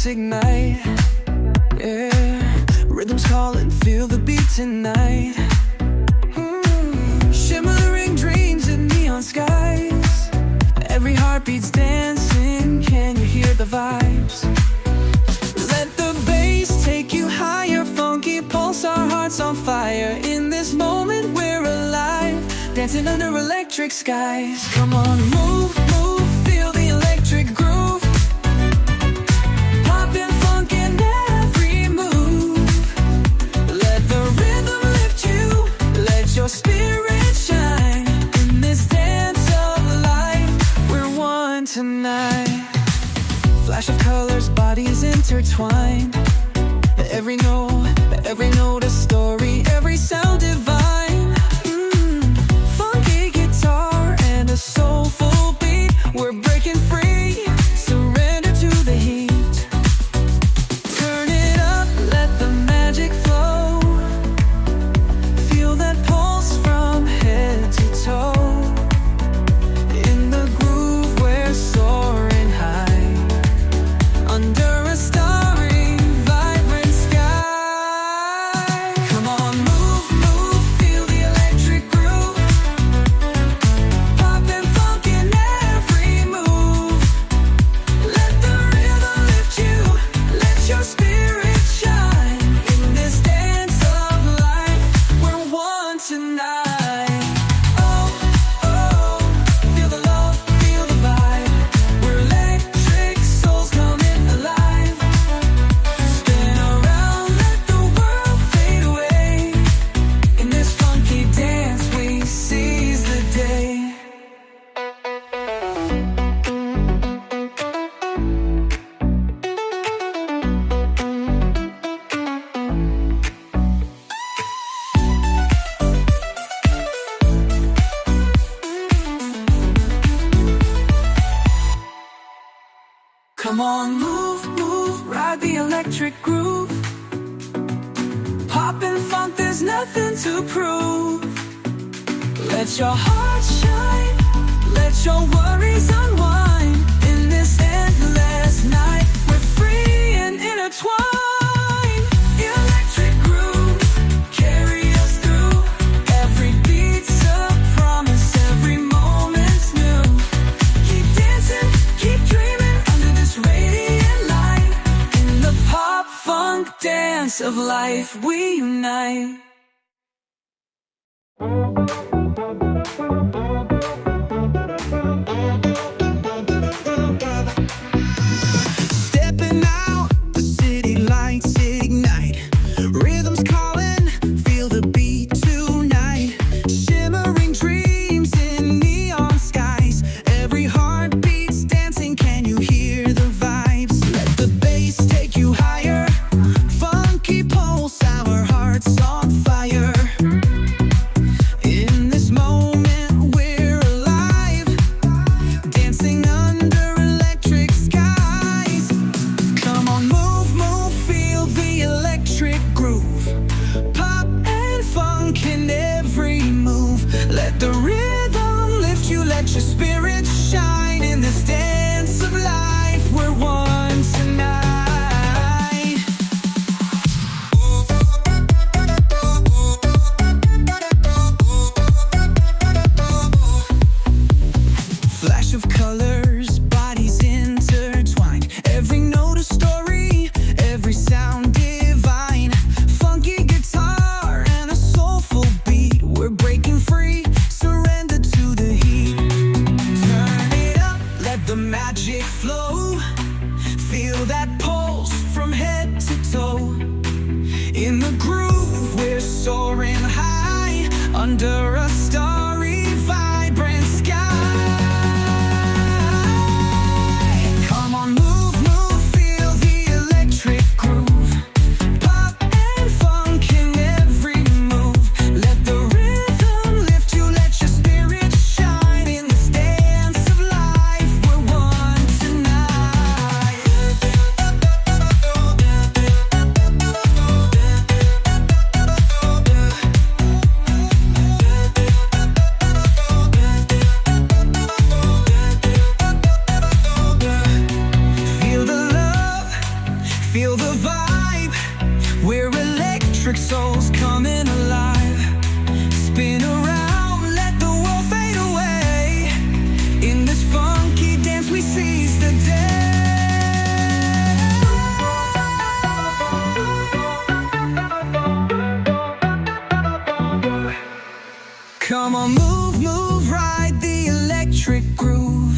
let's ignite. Yeah, rhythms calling, feel the beat tonight. Shimmering dreams in neon skies. Every heartbeat's dancing, can you hear the vibes? Let the bass take you higher, funky pulse, our hearts on fire. In this moment we're alive, dancing under electric skies. Come on, move, move, feel the electric groove. Poppin' funk in every move. Let the rhythm lift you, let your spirit shine. In this dance of life, we're one tonight. Flash of colors, bodies intertwined. Every note a story, every sound divine. Funky guitar and a soulful beat. We're breaking free, surrender to the heat. Turn it up, let the magic flow. Feel that pulse from head to toe. In the groove we're soaring high, under a starry, vibrant sky. Come on, move, move, feel the electric groove. Poppin' funk in every move. Let the rhythm lift you, let your spirit shine. In this dance of life, we're one tonight. Oh, oh, feel the love, feel the vibe. We're electric souls coming alive. Spin around, let the world fade away. In this funky dance we seize the day. Come on, move, move, ride the electric groove. Poppin' funk, there's nothing to prove. Let your heart shine, let your worries unwind. In this endless night, we're free and intertwined. Electric groove, carry us through. Every beat's a promise, every moment's new. Keep dancing, keep dreaming under this radiant light. In the pop funk dance of life we unite. Stepping out, the city lights ignite. Rhythms calling, feel the beat tonight. Shimmering dreams in neon skies. Every heartbeat's dancing, can you hear the vibes? Let the bass take you higher, funky pulse, our hearts on fire. In electric souls coming alive. Spin around, let the world fade away. In this funky dance we seize the day. Come on, move, move, ride the electric groove.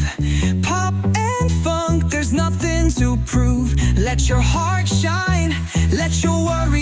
Pop and funk, there's nothing to prove. Let your heart shine, let your worries